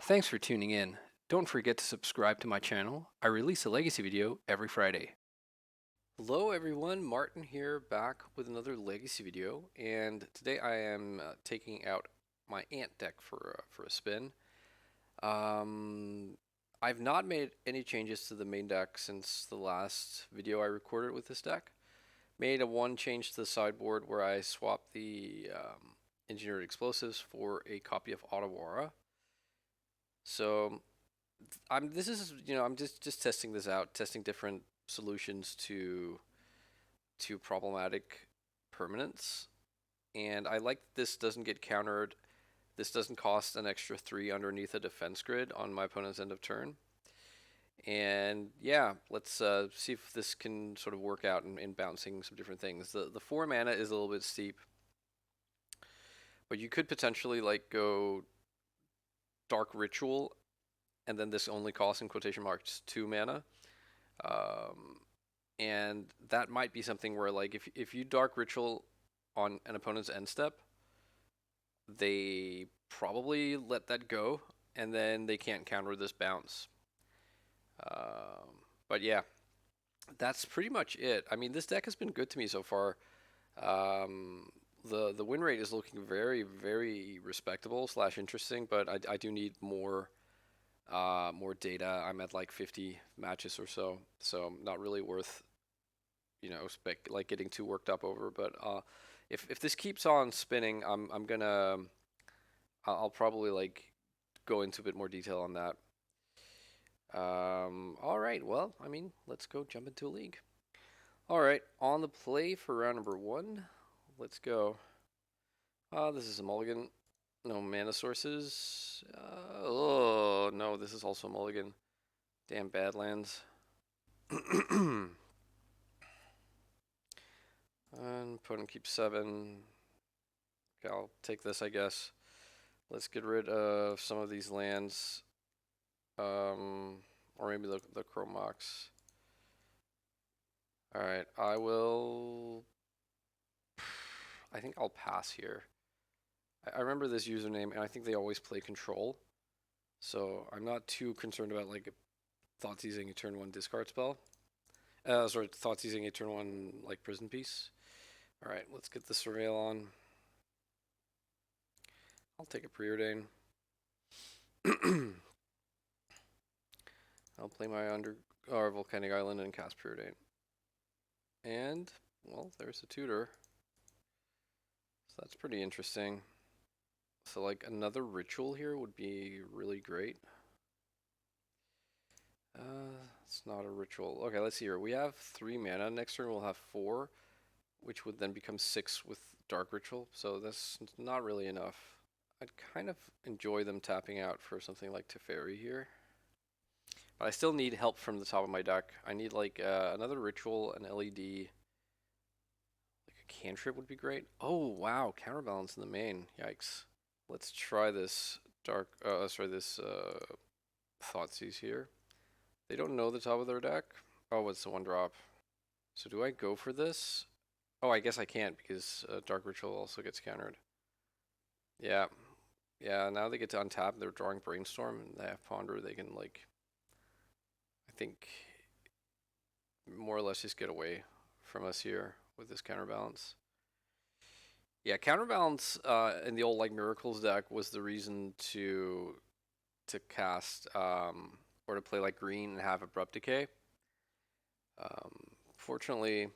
Thanks for tuning in. Don't forget to subscribe to my channel. I release a legacy video every Friday. Hello everyone, Martin here, back with another legacy video, and today I am taking out my ant deck for a spin. I've not made any changes to the main deck since the last video I recorded with this deck. Made one change to the sideboard where I swapped the engineered explosives for a copy of Otawara. So I'm just testing this out, testing different solutions to problematic permanents. And I like that this doesn't get countered. This doesn't cost an extra 3 underneath a defense grid on my opponent's end of turn. And yeah, let's see if this can sort of work out in bouncing some different things. The 4 mana is a little bit steep, but you could potentially like go Dark Ritual, and then this only costs in quotation marks 2 mana. And that might be something where like if you Dark Ritual on an opponent's end step, they probably let that go, and then they can't counter this bounce. But yeah, that's pretty much it. I mean, this deck has been good to me so far. The win rate is looking very respectable / interesting, but I do need more data. I'm at like 50 matches or so not really worth like getting too worked up over. But if this keeps on spinning, I'll probably like go into a bit more detail on that. All right, well, I mean, let's go jump into a league. All right, on the play for round number 1. Let's go. This is a mulligan. No mana sources. Oh no, this is also a mulligan. Damn Badlands. And opponent keeps 7. Okay, I'll take this, I guess. Let's get rid of some of these lands. Or maybe the Chromox. Alright, I think I'll pass here. I remember this username, and I think they always play control. So I'm not too concerned about like Thoughtseizing a turn 1 discard spell. Sorry, Thoughtseizing a turn 1 like prison piece. Alright, let's get the Surveil on. I'll take a Preordain. I'll play my Volcanic Island and cast Preordain. And, well, there's a tutor. So that's pretty interesting. So like another ritual here would be really great. It's not a ritual. Okay, let's see here. We have 3 mana. Next turn we'll have 4, which would then become 6 with Dark Ritual. So that's not really enough. I'd kind of enjoy them tapping out for something like Teferi here. But I still need help from the top of my deck. I need like another ritual, an LED. Like a cantrip would be great. Oh wow, counterbalance in the main. Yikes. Let's try this this Thoughtseize here. They don't know the top of their deck. Oh, it's the 1-drop. So do I go for this? Oh, I guess I can't because Dark Ritual also gets countered. Yeah. Yeah, now they get to untap. They're drawing Brainstorm and they have Ponder. They can like, I think, more or less just get away from us here with this counterbalance. Yeah, counterbalance in the old like Miracles deck was the reason to cast or to play like green and have Abrupt Decay. Fortunately,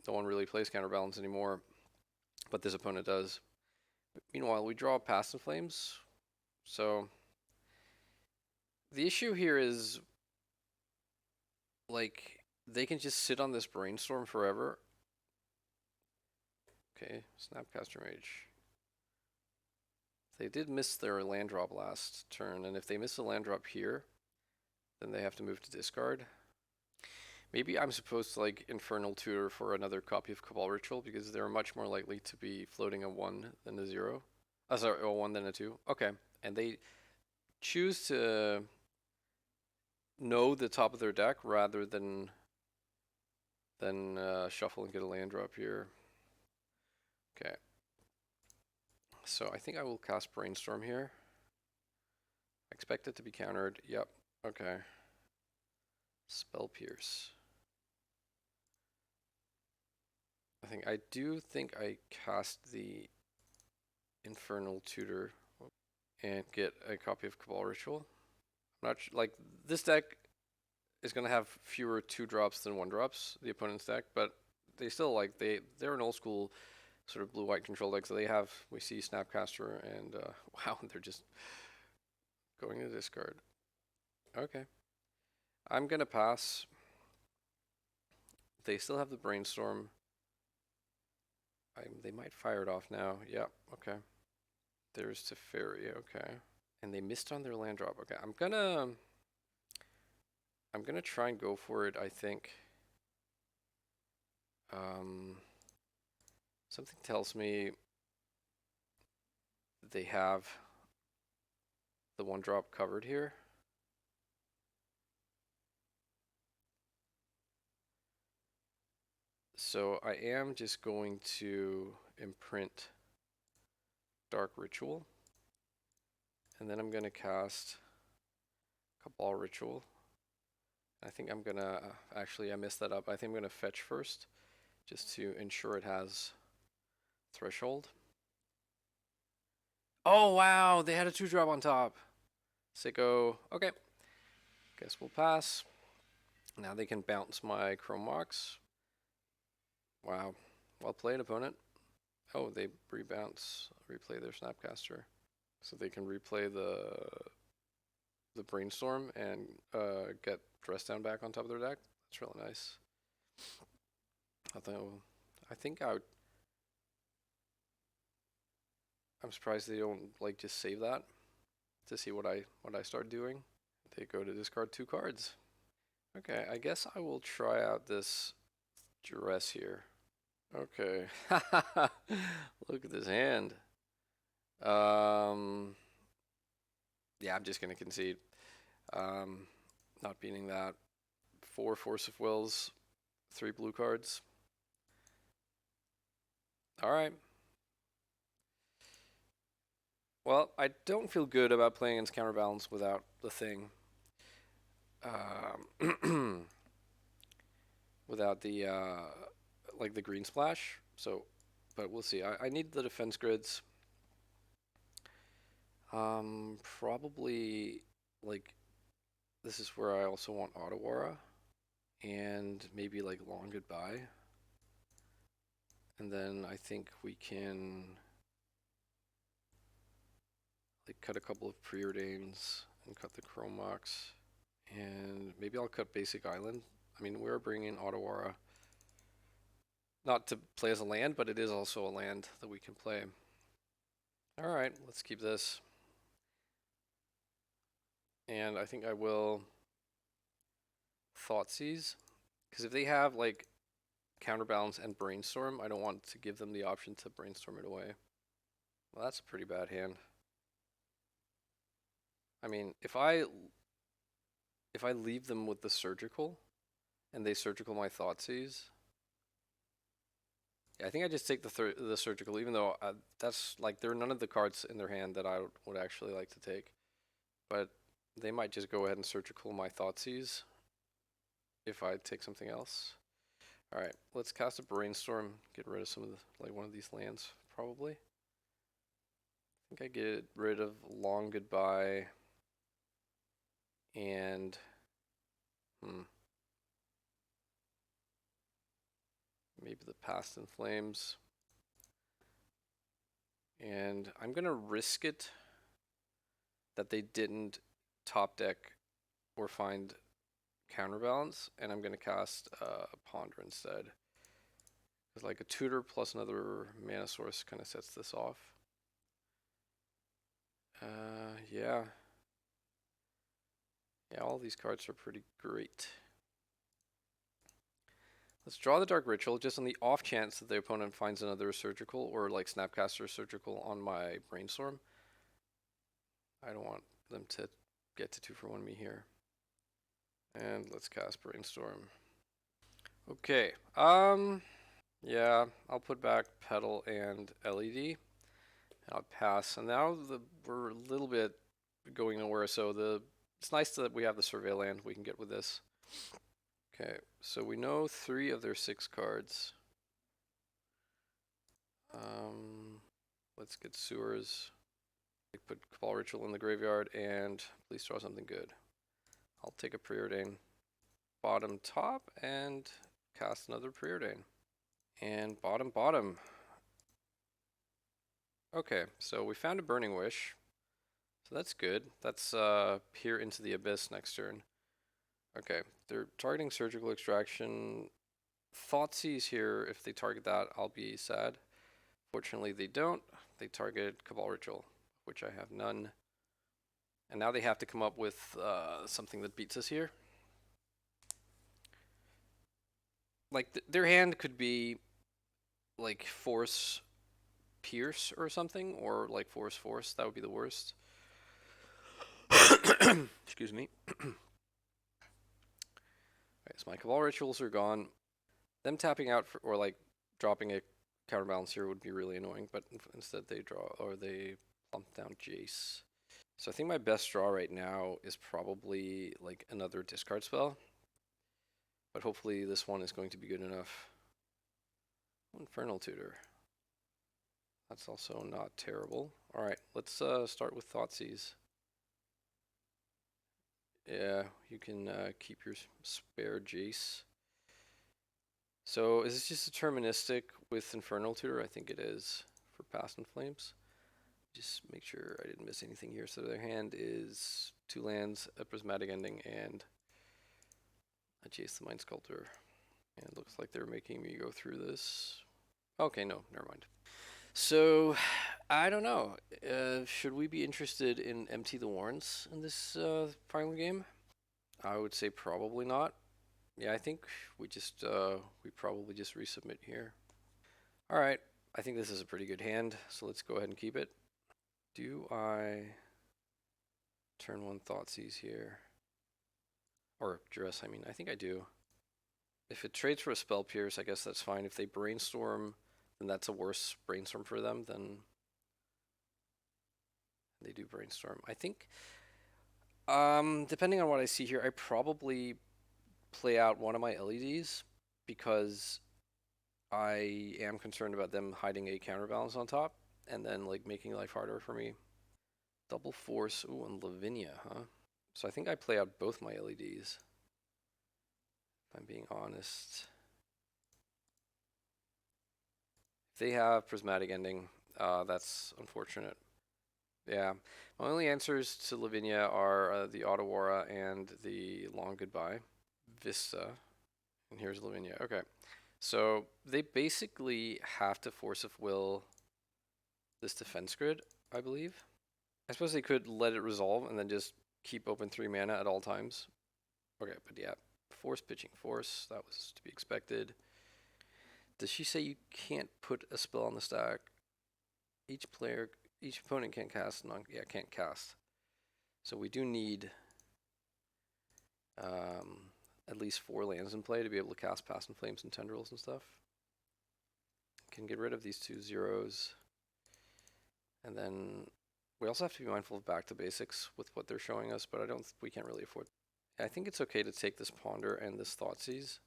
no one really plays counterbalance anymore, but this opponent does. Meanwhile, we draw Past in Flames. So the issue here is like they can just sit on this Brainstorm forever. Okay, Snapcaster Mage. They did miss their land drop last turn, and if they miss a land drop here, then they have to move to discard. Maybe I'm supposed to like Infernal Tutor for another copy of Cabal Ritual because they're much more likely to be floating a 1 than a 0. Sorry, a 1 than a 2. Okay, and they choose to know the top of their deck rather than shuffle and get a land drop here. Okay. So I think I will cast Brainstorm here. Expect it to be countered. Yep. Okay. Spell Pierce. I do think I cast the Infernal Tutor and get a copy of Cabal Ritual. I'm not like this deck is gonna have fewer 2-drops than 1-drops, the opponent's deck, but they still they're an old school sort of blue-white control deck. So we see Snapcaster and wow, they're just going to discard. Okay, I'm gonna pass. They still have the Brainstorm. They might fire it off now. Yeah, okay. There's Teferi, okay. And they missed on their land drop. Okay, I'm gonna try and go for it, I think. Something tells me they have the 1-drop covered here. So I am just going to imprint Dark Ritual. And then I'm going to cast Cabal Ritual. I think I'm going to, actually I messed that up. I think I'm going to fetch first, just to ensure it has Threshold. Oh wow, they had a 2-drop on top. Sicko. Okay. Guess we'll pass. Now they can bounce my Chrome Mox. Wow. Well played, opponent. Oh, they replay their Snapcaster. So they can replay the Brainstorm and get Dress Down back on top of their deck. That's really nice. I think I'm surprised they don't like just save that to see what I start doing. They go to discard 2 cards. Okay, I guess I will try out this Duress here. Okay. Look at this hand. Yeah, I'm just gonna concede. Not beating that. 4 Force of Wills, 3 blue cards. Alright. Well, I don't feel good about playing against Counterbalance without the thing. Without the like the green splash. So, but we'll see. I need the defense grids. Probably like this is where I also want Ottawara and maybe like Long Goodbye. And then I think we can like cut a couple of preordains and cut the Chrome Mox. And maybe I'll cut Basic Island. I mean, we're bringing Ottawara not to play as a land, but it is also a land that we can play. Alright, let's keep this. And I think I will Thoughtseize. Because if they have like Counterbalance and Brainstorm, I don't want to give them the option to Brainstorm it away. Well, that's a pretty bad hand. I mean, if I leave them with the Surgical, and they Surgical my Thoughtseize, yeah, I think I just take the Surgical, even though that's like there are none of the cards in their hand that I would actually like to take. But they might just go ahead and Surgical my Thoughtseize if I take something else. Alright, let's cast a Brainstorm, get rid of some of the, like one of these lands, probably. I think I get rid of Long Goodbye and maybe the Past in Flames. And I'm gonna risk it that they didn't top deck or find Counterbalance, and I'm gonna cast Ponder instead. Because like a Tutor plus another mana source kind of sets this off. Yeah. Yeah, all these cards are pretty great. Let's draw the Dark Ritual, just on the off chance that the opponent finds another Surgical or like Snapcaster Surgical on my Brainstorm. I don't want them to get to 2-for-1 me here. And let's cast Brainstorm. Okay, yeah, I'll put back Petal and LED. I'll pass. And now we're a little bit going nowhere. So it's nice that we have the survey land we can get with this. Okay, so we know 3 of their 6 cards. Let's get sewers. Put Cabal Ritual in the graveyard and please draw something good. I'll take a Preordain. Bottom top and cast another Preordain. And bottom. Okay, so we found a Burning Wish. So that's good. That's peer into the abyss next turn. Okay, they're targeting Surgical Extraction. Thoughtseize here. If they target that, I'll be sad. Fortunately, they don't. They target Cabal Ritual, which I have none. And now they have to come up with something that beats us here. Like, their hand could be, like, Force Pierce or something, or, like, Force. That would be the worst. Excuse me. Alright, so my Cabal Rituals are gone. Them tapping out for, or, like, dropping a counterbalance here would be really annoying, but instead they draw, or they plump down Jace. So I think my best draw right now is probably like another discard spell, but hopefully this one is going to be good enough. Infernal Tutor. That's also not terrible. All right, let's start with Thoughtseize. Yeah, you can keep your spare Jace. So is this just deterministic with Infernal Tutor? I think it is for Past in Flames. Just make sure I didn't miss anything here. So their hand is 2 lands, a Prismatic Ending, and a Jace the Mind Sculptor. And it looks like they're making me go through this. Okay, no, never mind. So, I don't know. Should we be interested in Empty the Warrens in this final game? I would say probably not. Yeah, I think we probably just resubmit here. All right, I think this is a pretty good hand, so let's go ahead and keep it. Do I turn 1 Thoughtseize here? Or Duress, I mean, I think I do. If it trades for a Spell Pierce, I guess that's fine. If they Brainstorm, then that's a worse Brainstorm for them than they do Brainstorm. I think, depending on what I see here, I probably play out one of my LEDs because I am concerned about them hiding a counterbalance on top and then like making life harder for me. Double Force, ooh, and Lavinia, huh? So I think I play out both my LEDs, if I'm being honest. If they have Prismatic Ending, that's unfortunate. Yeah, my only answers to Lavinia are the Otawara and the Long Goodbye. Vista, and here's Lavinia. Okay, so they basically have to Force of Will this defense grid, I believe. I suppose they could let it resolve and then just keep open 3 mana at all times. Okay, but yeah, Force pitching Force, that was to be expected. Does she say you can't put a spell on the stack? Each opponent can't cast, can't cast. So we do need at least 4 lands in play to be able to cast Past in Flames and Tendrils and stuff. Can get rid of these 2 zeros. And then we also have to be mindful of back to basics with what they're showing us, but we can't really afford. I think it's okay to take this Ponder and this Thoughtseize,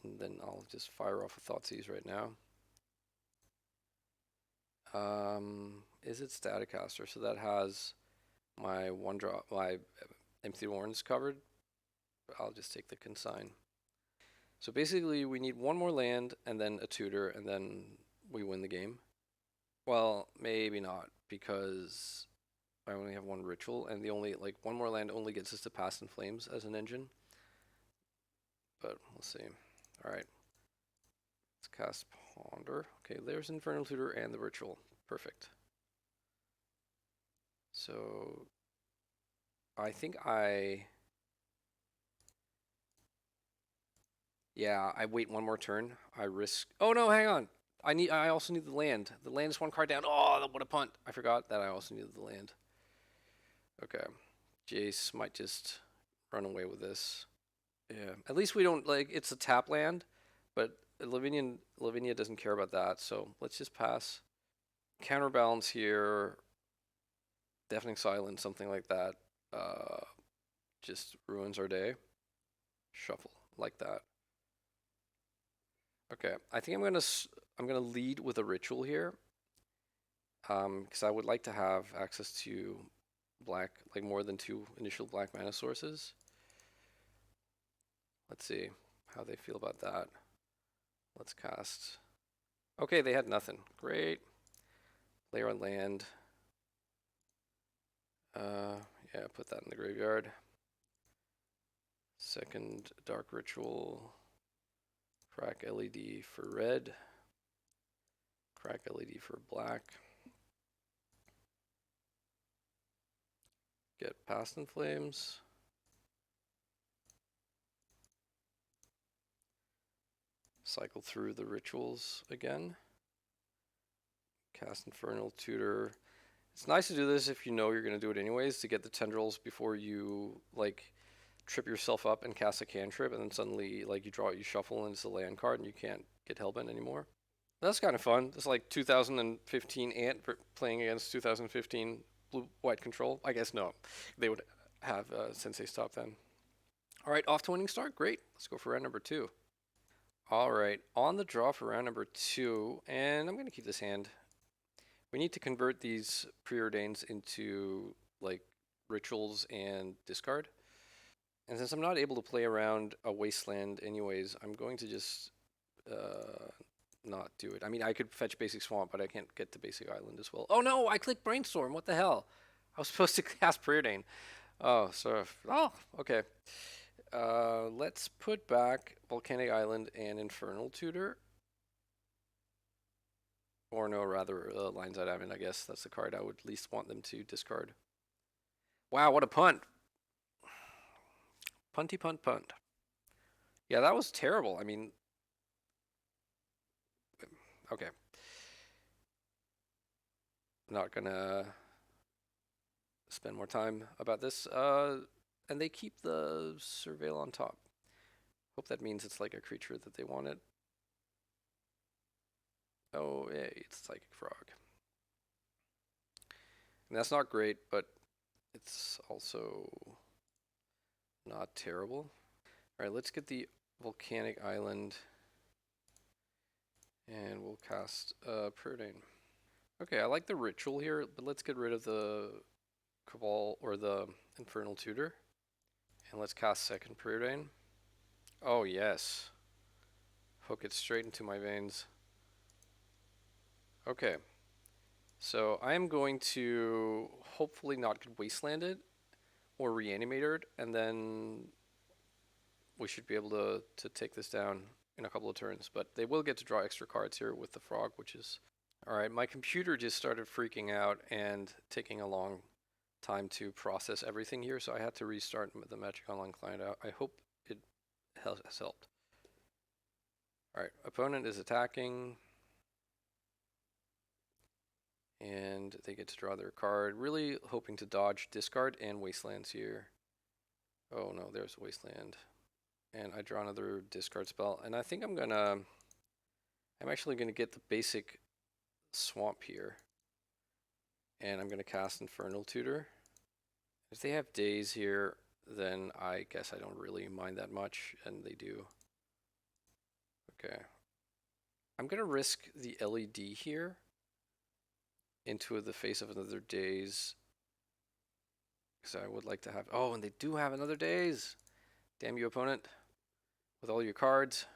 and then I'll just fire off a Thoughtseize right now. Is it Staticaster? So that has my my Empty Warrens covered. But I'll just take the Consign. So basically, we need 1 more land and then a tutor, and then we win the game. Well, maybe not, because I only have 1 ritual, and the only 1 more land only gets us to Past in Flames as an engine. But we'll see. All right, let's cast Ponder. Okay, there's Infernal Tutor and the ritual. Perfect. So I think yeah, I wait 1 more turn. I risk. Oh no, hang on. I also need the land. The land is 1 card down. Oh, what a punt! I forgot that I also needed the land. Okay, Jace might just run away with this. Yeah, at least we don't it's a tap land, but Lavinia doesn't care about that. So let's just pass. Counterbalance here. Deafening Silence, something like that, uh, just ruins our day. Shuffle like that. Okay, I think I'm gonna lead with a ritual here, because I would like to have access to black, like more than two initial black mana sources. Let's see how they feel about that. Let's cast. Okay, they had nothing. Great. Layer on land. Yeah, put that in the graveyard. Second Dark Ritual. Crack LED for red. Crack LED for black. Get Past in Flames. Cycle through the rituals again. Cast Infernal Tutor. It's nice to do this if you know you're going to do it anyways, to get the tendrils before you like trip yourself up and cast a cantrip, and then suddenly like you shuffle and it's a land card and you can't get Hellbent anymore. That's kind of fun. It's like 2015 Ant playing against 2015 blue white control. I guess no, they would have Sensei stop then. All right, off to winning start. Great. Let's go for round number 2. All right, on the draw for round number 2, and I'm going to keep this hand. We need to convert these preordains into like rituals and discard. And since I'm not able to play around a wasteland anyways, I'm going to just not do it. I mean, I could fetch basic swamp, but I can't get to basic island as well. Oh no, I clicked brainstorm. What the hell? I was supposed to cast preordain. Oh, so okay. Let's put back volcanic island and infernal tutor. Or no, rather, Lines Out Admin, I guess. That's the card I would least want them to discard. Wow, what a punt. Punty punt punt. Yeah, that was terrible. I mean, okay. Not gonna spend more time about this. And they keep the Surveil on top. Hope that means it's like a creature that they wanted. Oh, yeah, it's Psychic Frog. And that's not great, but it's also not terrible. All right, let's get the Volcanic Island, and we'll cast Preordain. Okay, I like the ritual here, but let's get rid of the Cabal or the Infernal Tutor, and let's cast second Preordain. Oh yes, hook it straight into my veins. Okay, so I am going to hopefully not get wastelanded or reanimated, and then we should be able to take this down in a couple of turns. But they will get to draw extra cards here with the frog, which is all right. My computer just started freaking out and taking a long time to process everything here, so I had to restart the Magic Online client. I hope it has helped. All right, opponent is attacking, and they get to draw their card. Really hoping to dodge discard and wastelands here. Oh no, there's wasteland, and I draw another discard spell, and I think I'm actually gonna get the basic swamp here, and I'm gonna cast Infernal Tutor. If they have days here, then I guess I don't really mind that much, and they do. Okay. I'm gonna risk the LED here into the face of another days, because I would like to have. Oh, and they do have another days. Damn you, opponent, with all your cards.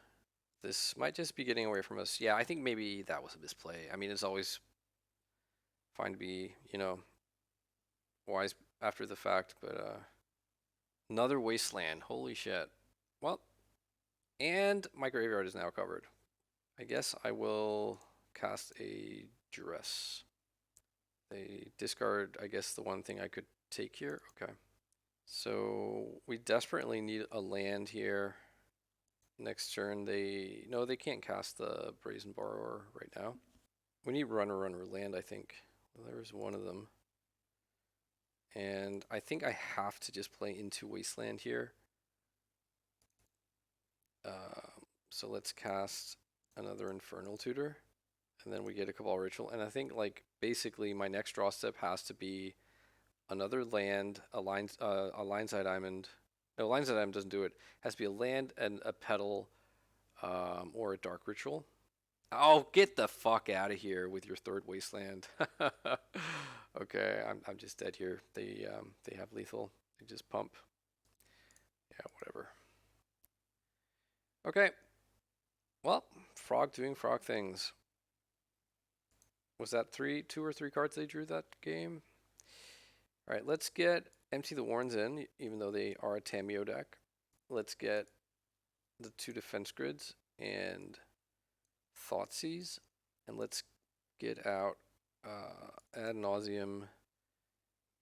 This might just be getting away from us. Yeah, I think maybe that was a misplay. I mean, it's always fine to be, wise after the fact, but another wasteland. Holy shit. Well, and my graveyard is now covered. I guess I will cast a Duress. They discard, I guess, the one thing I could take here. Okay. So we desperately need a land here. Next turn, no, they can't cast the Brazen Borrower right now. We need runner land, I think. Well, there's one of them. And I think I have to just play into Wasteland here. So let's cast another Infernal Tutor. And then we get a Cabal Ritual. And I think, like, basically my next draw step has to be another land, a line side diamond. No, line side diamond doesn't do it. It has to be a land and a petal, or a dark ritual. Oh, get the fuck out of here with your third wasteland. Okay, I'm just dead here. They have lethal. They just pump. Yeah, whatever. Okay. Well, frog doing frog things. Was that two or three cards they drew that game? All right, let's get Empty the Warrens in, even though they are a Tameo deck. Let's get the 2 defense grids and Thoughtseize, and let's get out Ad Nauseum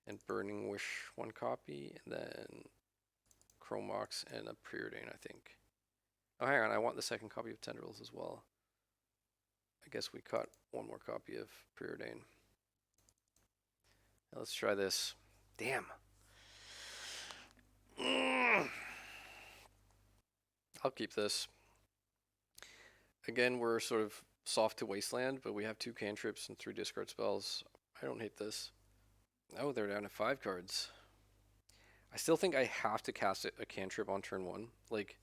and Burning Wish 1 copy, and then Chromox and a Preordain, I think. Oh, hang on, I want the second copy of Tendrils as well. I guess we caught one more copy of Preordain. Now let's try this. Damn. I'll keep this. Again, we're sort of soft to Wasteland, but we have 2 cantrips and 3 discard spells. I don't hate this. Oh, they're down to 5 cards. I still think I have to cast a cantrip on turn 1. Like,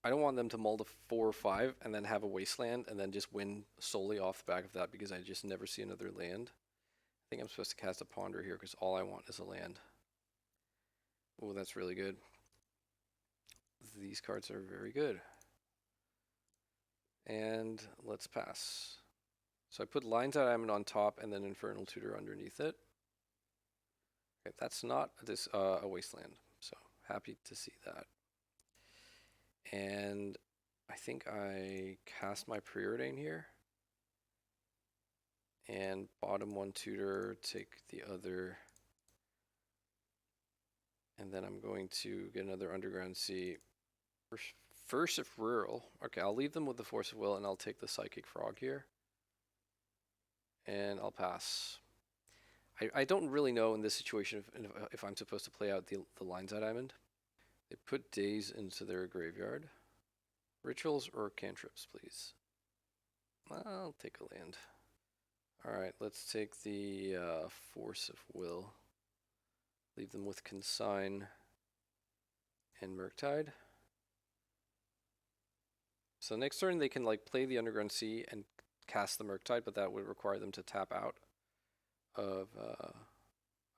I don't want them to mull to 4 or 5 and then have a Wasteland and then just win solely off the back of that because I just never see another land. I think I'm supposed to cast a Ponder here because all I want is a land. Oh, that's really good. These cards are very good. And let's pass. So I put Lines Out Diamond on top and then Infernal Tutor underneath it. Okay, that's not this a Wasteland, so happy to see that. And I think I cast my Preordain here. And bottom 1 tutor, take the other. And then I'm going to get another Underground Sea. First of Rural. Okay, I'll leave them with the Force of Will and I'll take the Psychic Frog here. And I'll pass. I don't really know in this situation if I'm supposed to play out the Lines Out Diamond. They put Daze into their graveyard. Rituals or cantrips, please. I'll take a land. Alright, let's take the Force of Will. Leave them with Consign and Murktide. So next turn they can like play the Underground Sea and cast the Murktide, but that would require them to tap out of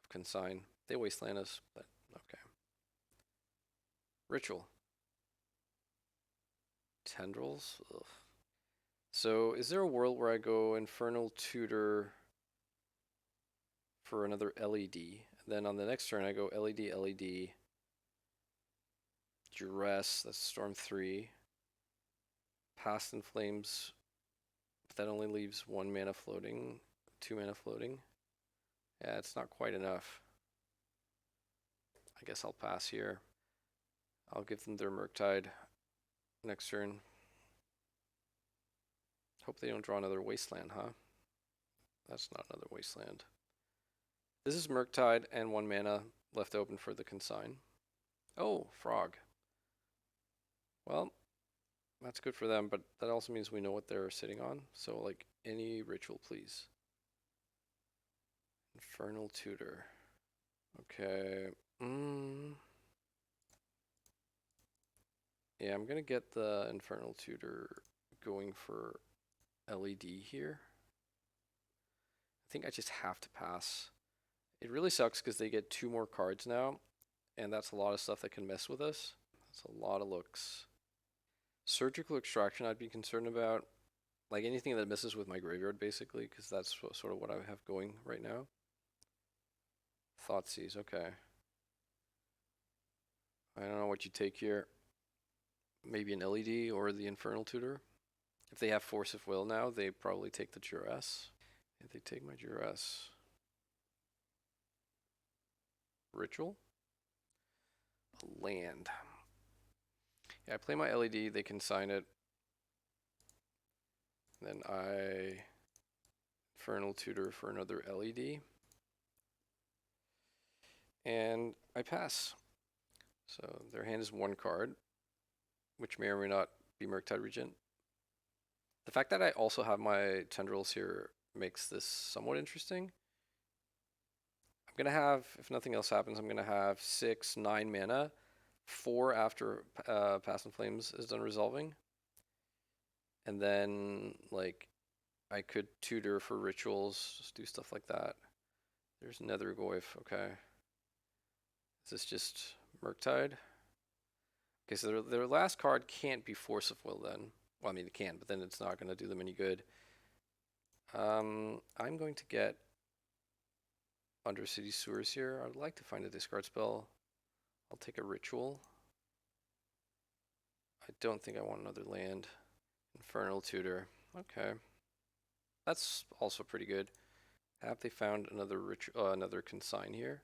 Consign. They Wasteland us, but okay. Ritual. Tendrils? Ugh. So is there a world where I go Infernal Tutor for another LED? Then on the next turn I go LED, LED, Duress, that's Storm 3. Past in Flames, but that only leaves 1 mana floating, 2 mana floating. Yeah, it's not quite enough. I guess I'll pass here. I'll give them their Murktide next turn. Hope they don't draw another Wasteland, huh? That's not another Wasteland. This is Murktide and 1 mana left open for the Consign. Oh, Frog. Well, that's good for them, but that also means we know what they're sitting on. So, like, any ritual, please. Infernal Tutor. Okay. Yeah, I'm gonna get the Infernal Tutor going for LED here. I think I just have to pass. It really sucks because they get 2 more cards now, and that's a lot of stuff that can mess with us. That's a lot of looks. Surgical Extraction I'd be concerned about. Like anything that messes with my graveyard, basically, because that's sort of what I have going right now. Thoughtseize, okay. I don't know what you take here. Maybe an LED or the Infernal Tutor. If they have Force of Will now, they probably take the Duress. If they take my Duress. Ritual? A land. Yeah, I play my LED, they can sign it. Then I Infernal Tutor for another LED. And I pass. So their hand is 1 card, which may or may not be Murktide Regent. The fact that I also have my Tendrils here makes this somewhat interesting. I'm gonna have, if nothing else happens, I'm gonna have 6, 9 mana, 4 after Past in Flames is done resolving, and then like I could tutor for rituals, just do stuff like that. There's Nethergoyf. Okay, is this just Murktide? Okay, so their last card can't be Force of Will then. Well, I mean it can, but then it's not gonna do them any good. I'm going to get Undercity Sewers here. I'd like to find a discard spell. I'll take a ritual. I don't think I want another land. Infernal Tutor. Okay. That's also pretty good. Have they found another consign here?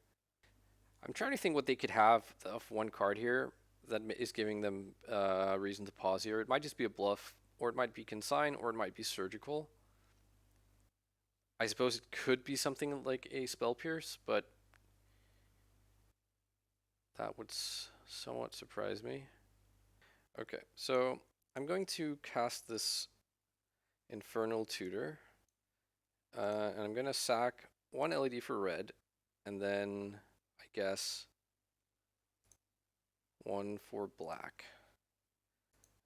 I'm trying to think what they could have of one card here that is giving them a reason to pause here. It might just be a bluff, or it might be consign, or it might be surgical. I suppose it could be something like a spell pierce, but that would somewhat surprise me. Okay, so I'm going to cast this Infernal Tutor, and I'm going to sack one LED for red, and then I guess one for black.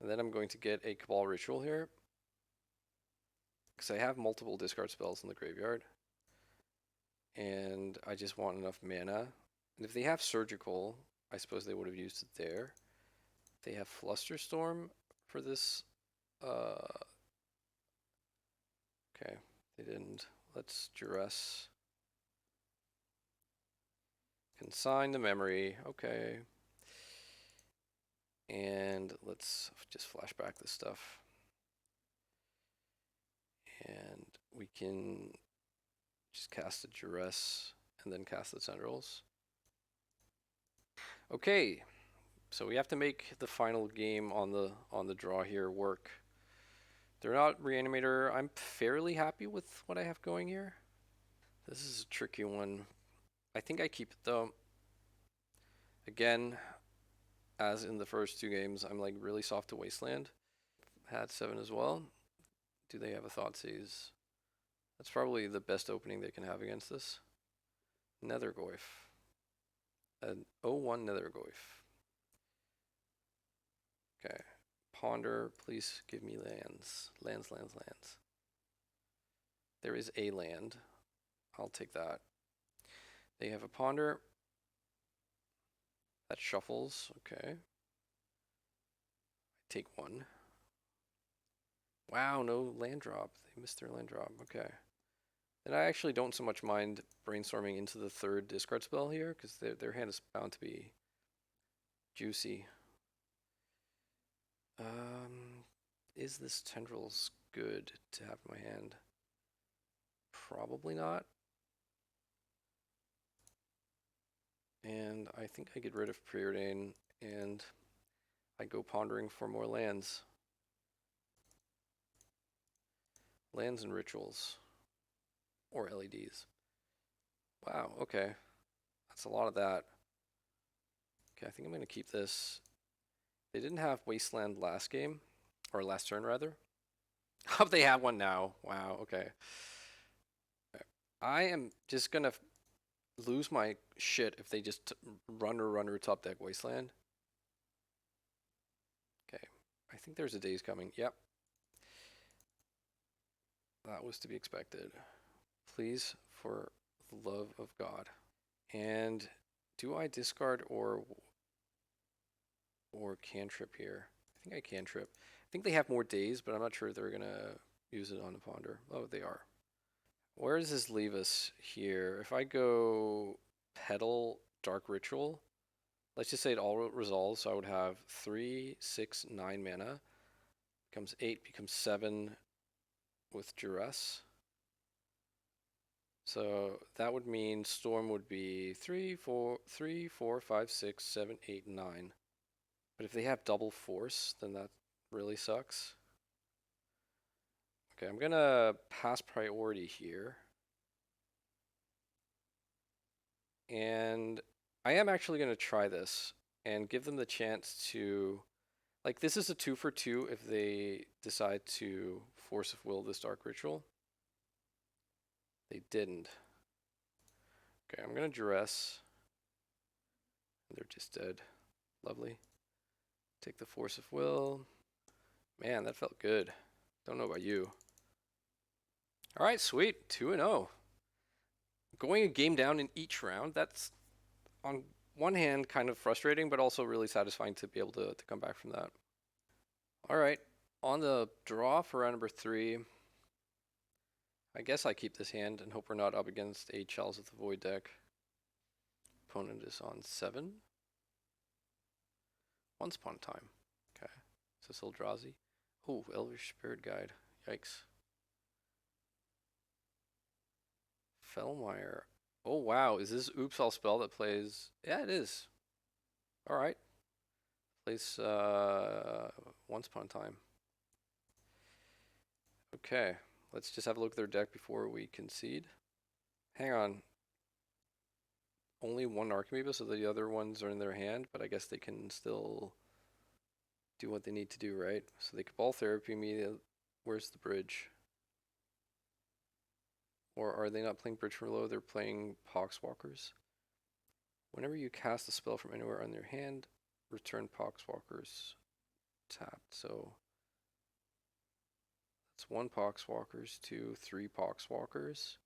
And then I'm going to get a Cabal Ritual here, because I have multiple discard spells in the graveyard, and I just want enough mana. And if they have Surgical, I suppose they would have used it there. They have Flusterstorm for this. Okay, they didn't. Let's Duress. Consign the memory. Okay. And let's just flashback this stuff. And we can just cast a Duress and then cast the Tendrils. Okay, so we have to make the final game on the draw here work. They're not Reanimator. I'm fairly happy with what I have going here. This is a tricky one. I think I keep it though. Again, as in the first two games, I'm like really soft to Wasteland. Had 7 as well. Do they have a Thoughtseize? That's probably the best opening they can have against this. Nethergoyf. An 0-1 Nethergoyf. Okay. Ponder, please give me lands. Lands. There is a land. I'll take that. They have a Ponder. That shuffles. Okay. I take one. Wow, no land drop. They missed their land drop. Okay. And I actually don't so much mind brainstorming into the third discard spell here, because their hand is bound to be juicy. Is this Tendrils good to have in my hand? Probably not. And I think I get rid of Preordain and I go pondering for more lands. Lands and rituals. Or LEDs. Wow, okay. That's a lot of that. Okay, I think I'm going to keep this. They didn't have Wasteland last game. Or last turn, rather. Oh, they have one now. Wow, okay. I am just going to lose my shit if they just runner top deck Wasteland. Okay, I think there's a days coming. Yep. That was to be expected. Please, for the love of God. And do I discard or cantrip here? I think I cantrip. I think they have more days, but I'm not sure if they're gonna use it on the Ponder. Oh, they are. Where does this leave us here? If I go Petal Dark Ritual, let's just say it all resolves, so I would have 3, 6, 9 mana. Becomes 8, becomes 7 with Duress. So that would mean Storm would be 3, 4, 5, 6, 7, 8, 9. But if they have double force, then that really sucks. Okay, I'm gonna pass priority here. And I am actually gonna try this and give them the chance to, like, this is a 2 for 2 if they decide to Force of Will this Dark Ritual. They didn't. Okay, I'm gonna dress. They're just dead. Lovely. Take the force of will. Man, that felt good. Don't know about you. All right, sweet. 2-0. Going a game down in each round, that's on one hand kind of frustrating, but also really satisfying to be able to come back from that. All right, on the draw for round number 3, I guess I keep this hand and hope we're not up against a Chalice of the Void deck. Opponent is on 7. Once upon a time. Okay. Is this Eldrazi? Oh, Elvish Spirit Guide. Yikes. Fellmire. Oh, wow. Is this Oops All spell that plays? Yeah, it is. All right. Plays Once Upon a Time. Okay. Let's just have a look at their deck before we concede. Hang on. Only one Archimedes, so the other ones are in their hand, but I guess they can still do what they need to do, right? So they Cabal Therapy me. Where's the bridge? Or are they not playing Bridge for Low? They're playing Poxwalkers. Whenever you cast a spell from anywhere on their hand, return Poxwalkers tapped. So that's 1 Poxwalkers, 2, 3 Poxwalkers.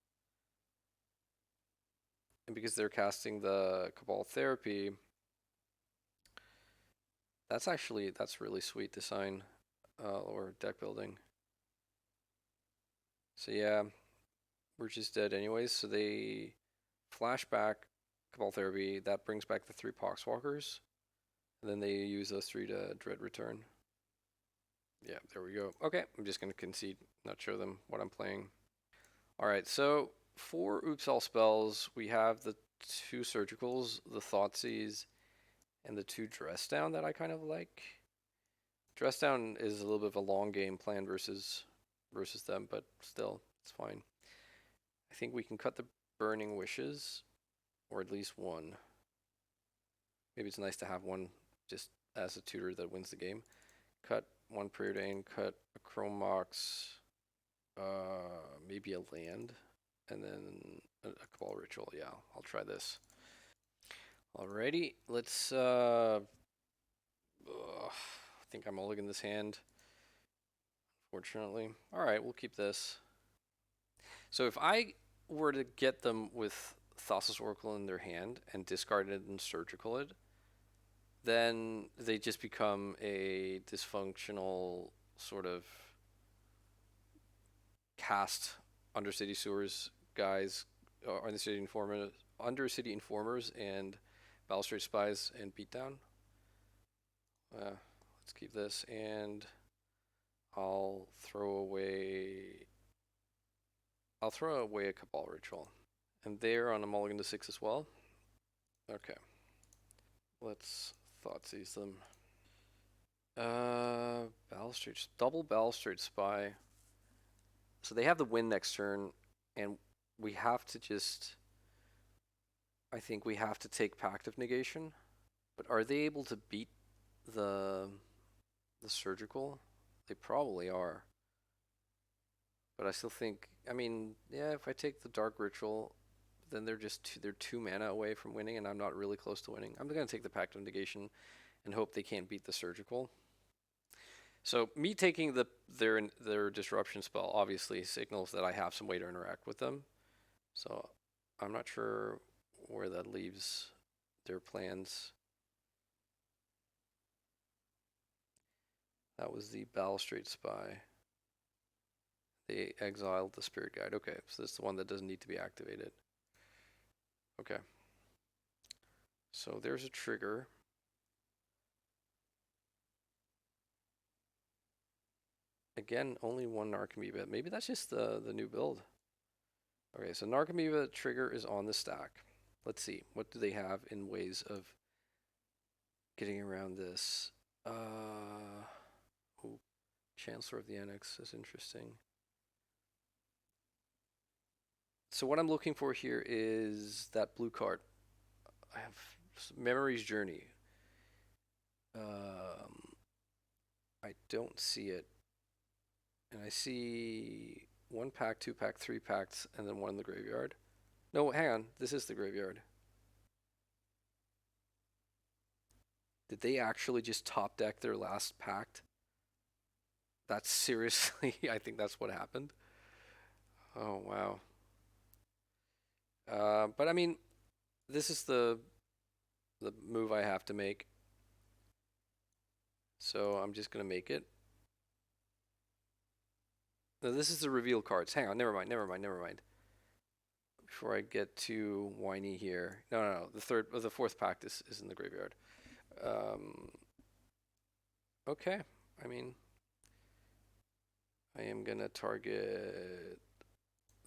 And because they're casting the Cabal Therapy, that's really sweet design or deck building. So yeah, we're just dead anyways. So they flash back Cabal Therapy. That brings back the 3 Poxwalkers. And then they use those 3 to Dread Return. Yeah, there we go. Okay, I'm just going to concede, not show them what I'm playing. All right, so for Oops All spells, we have the 2 Surgicals, the Thoughtseize, and the 2 Dress Down that I kind of like. Dress Down is a little bit of a long game plan versus them, but still, it's fine. I think we can cut the Burning Wishes, or at least one. Maybe it's nice to have one just as a tutor that wins the game. Cut 1 Preordain, cut a Chrome Mox, maybe a land, and then a Cabal Ritual. Yeah, I'll try this. Alrighty, let's I think I'm mulligan this hand, fortunately. Alright, we'll keep this. So if I were to get them with Thassa's Oracle in their hand and discard it and surgical it, then they just become a dysfunctional sort of cast Undercity Sewers guys, or Undercity Informers and Balustrade Spies and Beatdown. Let's keep this, and I'll throw away a Cabal Ritual. And they're on a mulligan to 6 as well. Okay. Let's Thoughtseize them. Double Balustrade Spy. So they have the win next turn, and we have to just, I think we have to take Pact of Negation. But are they able to beat the surgical? They probably are. But I still think, I mean, yeah, if I take the Dark Ritual, then they're 2 mana away from winning, and I'm not really close to winning. I'm gonna take the Pact of Negation and hope they can't beat the surgical. So me taking their disruption spell obviously signals that I have some way to interact with them. So I'm not sure where that leaves their plans. That was the Balustrade Spy. They exiled the Spirit Guide. Okay, so this is the one that doesn't need to be activated. Okay. So there's a trigger. Again, only 1 Narcomoeba. Maybe that's just the new build. Okay, so Narcomoeba trigger is on the stack. Let's see. What do they have in ways of getting around this? Oh, Chancellor of the Annex is interesting. So what I'm looking for here is that blue card. I have Memory's Journey. I don't see it. And I see 1 pack, 2 pack, 3 packs, and then 1 in the graveyard. No, hang on. This is the graveyard. Did they actually just top deck their last pact? That's seriously, I think that's what happened. Oh, wow. But I mean, this is the move I have to make. So I'm just gonna make it. No, this is the reveal cards. Hang on, never mind, never mind, never mind. Before I get too whiny here. No, no, no. The fourth pact is in the graveyard. Um, okay. I mean, I am gonna target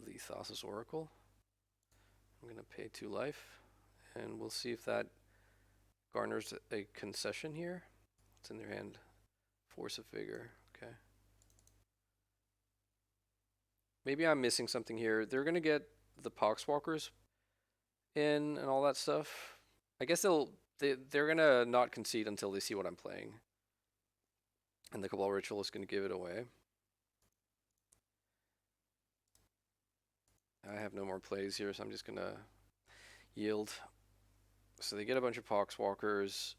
the Thassa's Oracle. I'm gonna pay 2 life, and we'll see if that garners a concession here. It's in their hand. Force of Vigor. Okay. Maybe I'm missing something here. They're gonna get the Poxwalkers in and all that stuff. I guess they're gonna not concede until they see what I'm playing, and the Cabal Ritual is gonna give it away. I have no more plays here, so I'm just gonna yield. So they get a bunch of Poxwalkers,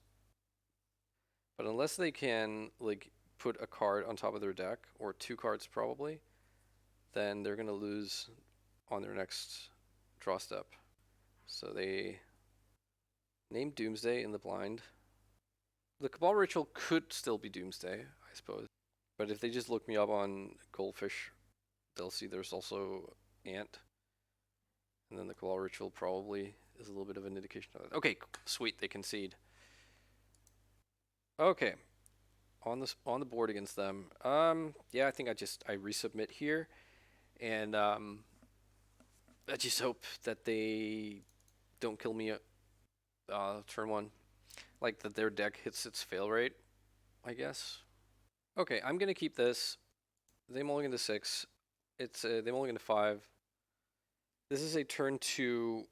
but unless they can like put a card on top of their deck, or 2 cards probably, then they're gonna lose on their next draw step. So they name Doomsday in the blind. The Cabal Ritual could still be Doomsday, I suppose. But if they just look me up on Goldfish, they'll see there's also Ant. And then the Cabal Ritual probably is a little bit of an indication of that. Okay, sweet, they concede. Okay, on the board against them. Yeah, I think I resubmit here, and I just hope that they don't kill me turn 1. Like that their deck hits its fail rate, I guess. Okay, I'm gonna keep this. They mulligan to 6. It's they mulligan to 5. This is a turn 2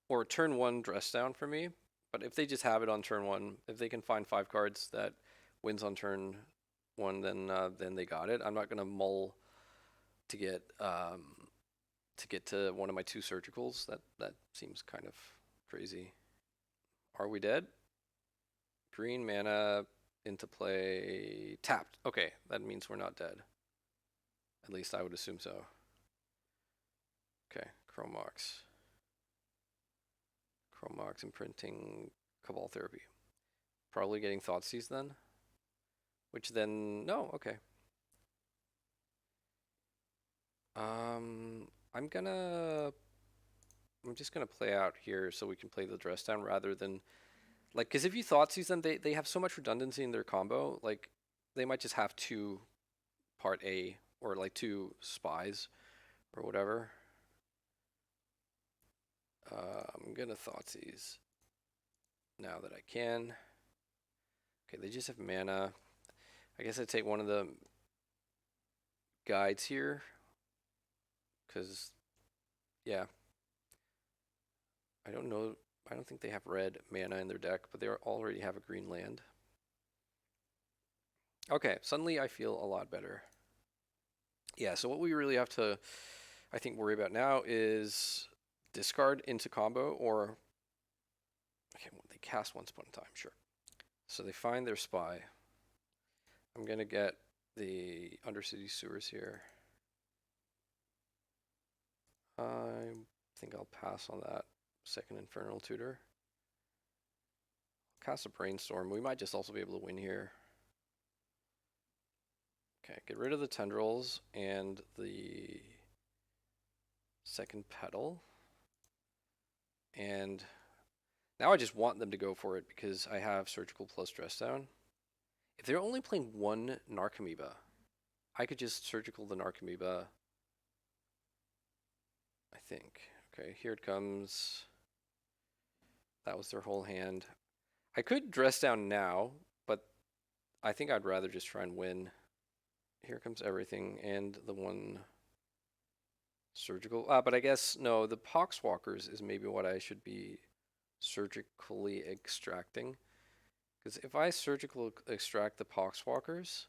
or turn 1 dress down for me. But if they just have it on turn 1, if they can find 5 cards that wins on turn 1, then they got it. I'm not gonna mull to get to one of my 2 surgicals. That seems kind of crazy. Are we dead? Green mana into play tapped. Okay, that means we're not dead. At least I would assume so. Okay, Chromox. Chromox imprinting Cabal Therapy. Probably getting Thoughtseize then. Which then no, okay. I'm just gonna play out here so we can play the dress down rather than like because if you Thoughtseize them, they have so much redundancy in their combo. Like they might just have 2 part A or like 2 spies or whatever. I'm gonna Thoughtseize now that I can. Okay, they just have mana. I guess I take one of the guides here because yeah, I don't know. I don't think they have red mana in their deck, but they already have a green land. Okay, suddenly I feel a lot better. Yeah, so what we really have to, I think, worry about now is discard into combo or, okay, well, they cast once upon a time, sure. So they find their spy. I'm going to get the Undercity Sewers here. I think I'll pass on that second Infernal Tutor. Cast a Brainstorm. We might just also be able to win here. Okay, get rid of the Tendrils and the second Petal. And now I just want them to go for it because I have Surgical plus Dress Down. If they're only playing 1 Narcomoeba, I could just Surgical the Narcomoeba, I think. Okay, here it comes. That was their whole hand. I could Dress Down now, but I think I'd rather just try and win. Here comes everything and the 1 Surgical. But I guess, no, the Poxwalkers is maybe what I should be surgically extracting. Because if I surgical extract the Poxwalkers,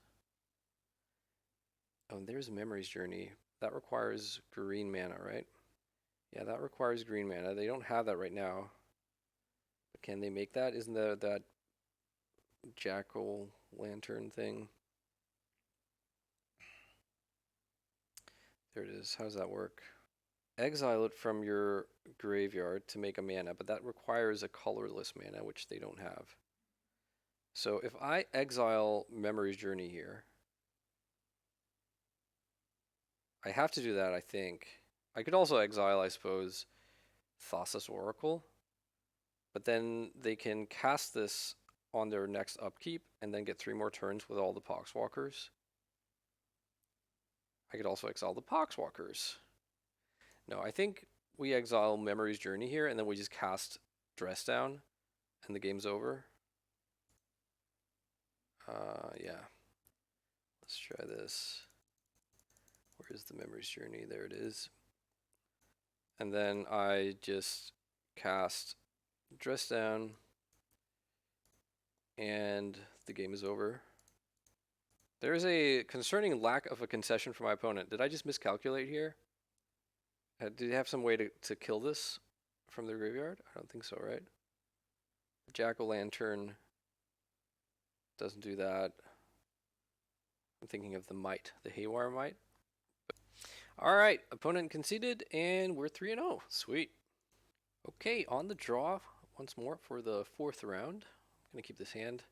oh, there's Memory's Journey. That requires green mana, right? Yeah, that requires green mana. They don't have that right now. But can they make that? Isn't that jackal lantern thing? There it is. How does that work? Exile it from your graveyard to make a mana, but that requires a colorless mana, which they don't have. So if I exile Memory's Journey here, I have to do that, I think. I could also exile, I suppose, Thassa's Oracle, but then they can cast this on their next upkeep and then get 3 more turns with all the Poxwalkers. I could also exile the Poxwalkers. No, I think we exile Memory's Journey here and then we just cast Dress Down and the game's over. Yeah. Let's try this. Where is the Memory's Journey? There it is. And then I just cast Dress Down and the game is over. There is a concerning lack of a concession from my opponent. Did I just miscalculate here? Did they have some way to kill this from their graveyard? I don't think so, right? The Jack-o'-lantern doesn't do that. I'm thinking of the Might, the Haywire Might. All right, opponent conceded, and we're 3-0. Sweet. Okay, on the draw once more for the 4th round. I'm gonna keep this hand.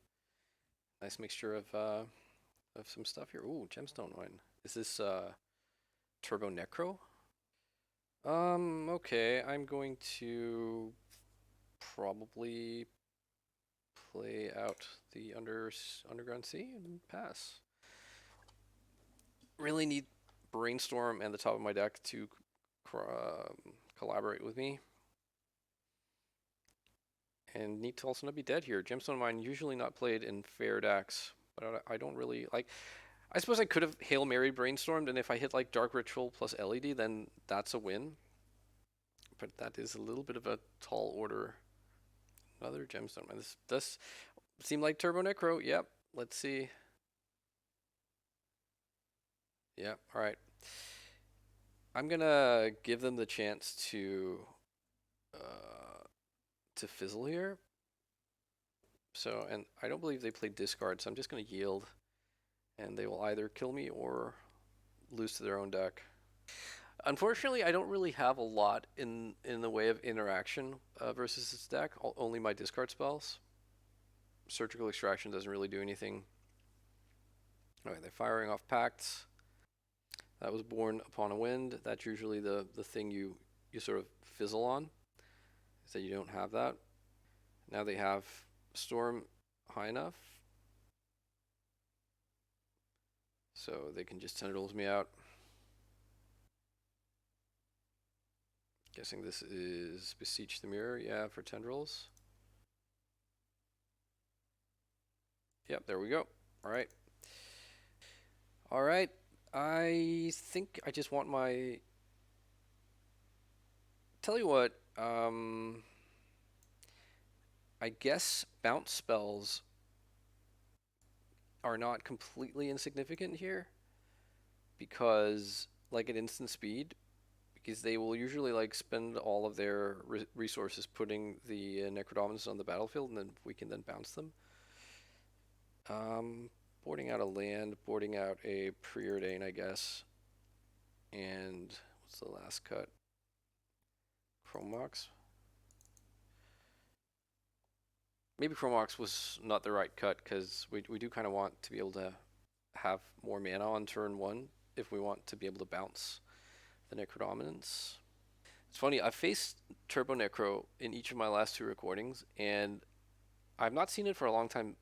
Nice mixture of some stuff here. Ooh, gemstone wine. Is this Turbo Necro? Okay, I'm going to probably play out the Underground Sea and pass. Really need Brainstorm and the top of my deck to collaborate with me. And need to also not be dead here. Gemstone Mine usually not played in fair decks, but I don't really like. I suppose I could have Hail Mary Brainstormed, and if I hit like Dark Ritual plus LED, then that's a win. But that is a little bit of a tall order. Another Gemstone Mine. This does seem like Turbo Necro. Yep. Let's see. Yeah. All right. I'm gonna give them the chance to fizzle here. So, and I don't believe they played discard, so I'm just gonna yield, and they will either kill me or lose to their own deck. Unfortunately, I don't really have a lot in the way of interaction versus this deck. Only my discard spells. Surgical Extraction doesn't really do anything. Alright, they're firing off Pacts. That was Born Upon a Wind. That's usually the thing you sort of fizzle on, is that you don't have that. Now they have Storm high enough, so they can just tendrils me out. Guessing this is Beseech the Mirror, yeah, for tendrils. Yep, there we go. All right. All right. I think I just want my. Tell you what. I guess bounce spells are not completely insignificant here, because like at instant speed, because they will usually like spend all of their resources putting the Necrodominus on the battlefield, and then we can then bounce them. Boarding out a land, boarding out a preordain, I guess. And what's the last cut? Chromox. Maybe Chromox was not the right cut, because we do kind of want to be able to have more mana on turn 1 if we want to be able to bounce the Necrodominance. It's funny, I've faced Turbo Necro in each of my last 2 recordings, and I've not seen it for a long time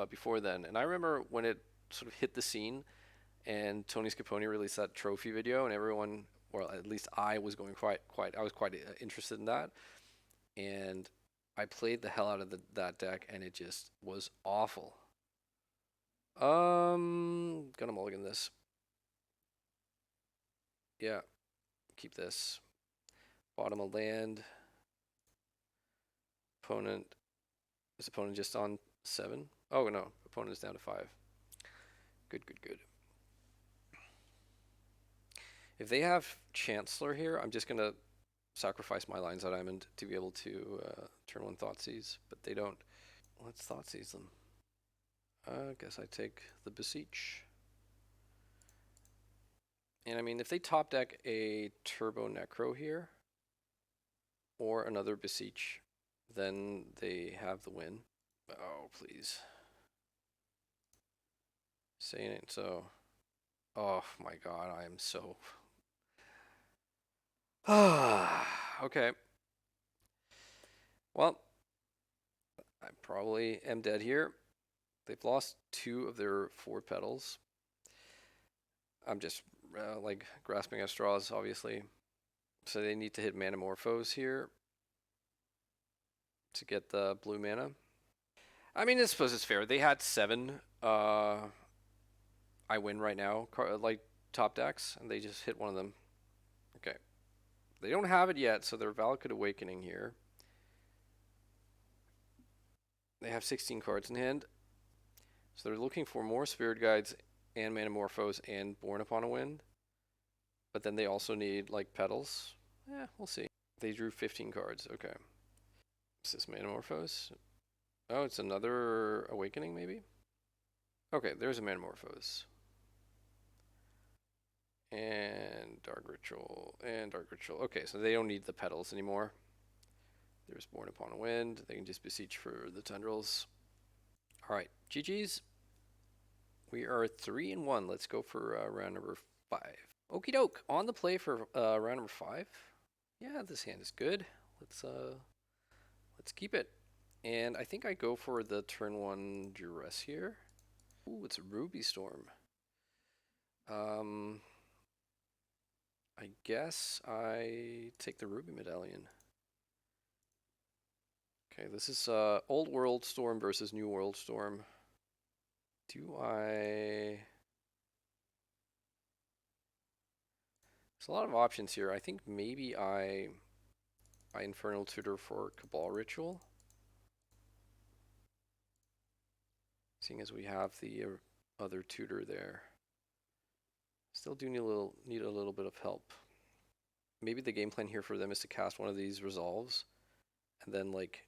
before then. And I remember when it sort of hit the scene, and Tony Scapone released that trophy video, and everyone, or at least I was going I was quite interested in that, and I played the hell out of that deck, and it just was awful. Gonna mulligan this. Yeah, keep this. Bottom of land. Opponent, is opponent just on 7? Oh no, opponent is down to 5. Good, good, good. If they have Chancellor here, I'm just gonna sacrifice my Lion's Eye Diamond to be able to turn one Thoughtseize, but they don't. Let's Thoughtseize them. I guess I take the Beseech. And I mean, if they top deck a Turbo Necro here, or another Beseech, then they have the win. Oh, please. Saying it so. Oh my god, I am so. Okay. Well, I probably am dead here. They've lost 2 of their 4 petals. I'm just like grasping at straws, obviously. So they need to hit Manamorphose here to get the blue mana. I mean, I suppose it's fair. They had 7. I win right now, like top decks, and they just hit one of them. Okay. They don't have it yet, so they're Valakut Awakening here. They have 16 cards in hand. So they're looking for more Spirit Guides and Manamorphose and Born Upon a Wind. But then they also need, like, Petals. Yeah, we'll see. They drew 15 cards. Okay. Is this Manamorphose? Oh, it's another Awakening, maybe? Okay, there's a Manamorphose. And Dark Ritual. And Dark Ritual. Okay, so they don't need the Petals anymore. There's Born Upon a Wind. They can just Beseech for the Tendrils. Alright, GG's. We are 3-1. Let's go for round number 5. Okie doke. On the play for round number 5. Yeah, this hand is good. Let's keep it. And I think I go for the turn 1 Duress here. Ooh, it's a Ruby Storm. I guess I take the Ruby Medallion. Okay, this is Old World Storm versus New World Storm. Do I... There's a lot of options here. I think maybe I Infernal Tutor for Cabal Ritual. Seeing as we have the other tutor there. Still do need a little bit of help. Maybe the game plan here for them is to cast one of these Resolves and then like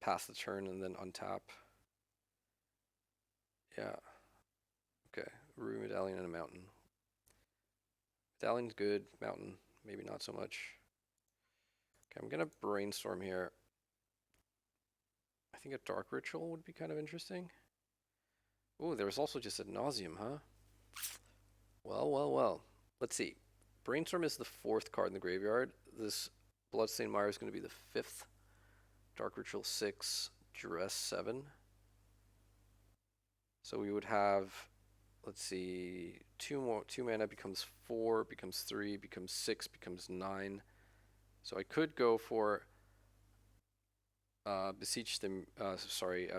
pass the turn and then untap. Yeah. Okay. Ruby Medallion and a Mountain. Medallion's good. Mountain, maybe not so much. Okay, I'm gonna brainstorm here. I think a Dark Ritual would be kind of interesting. Oh, there was also just a Nauseam, huh? Well. Let's see. Brainstorm is the 4th card in the graveyard. This Bloodstained Mire is going to be the 5th. Dark Ritual 6, Duress 7. So we would have, let's see, 2 mana becomes 4, becomes 3, becomes 6, becomes 9. So I could go for Beseech the,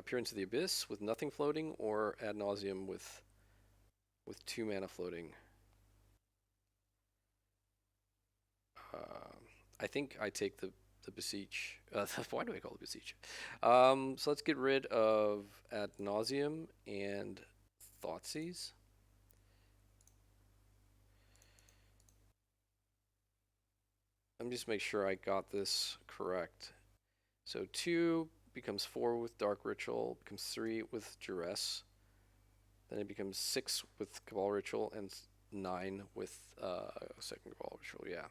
Peer into the Abyss with nothing floating, or Ad Nauseam with 2 mana floating. I think I take the Beseech. Why do I call it Beseech? So let's get rid of Ad Nauseam and Thoughtseize. Let me just make sure I got this correct. So 2 becomes 4 with Dark Ritual, becomes 3 with Duress. Then it becomes 6 with Cabal Ritual, and 9 with second Cabal Ritual, yeah.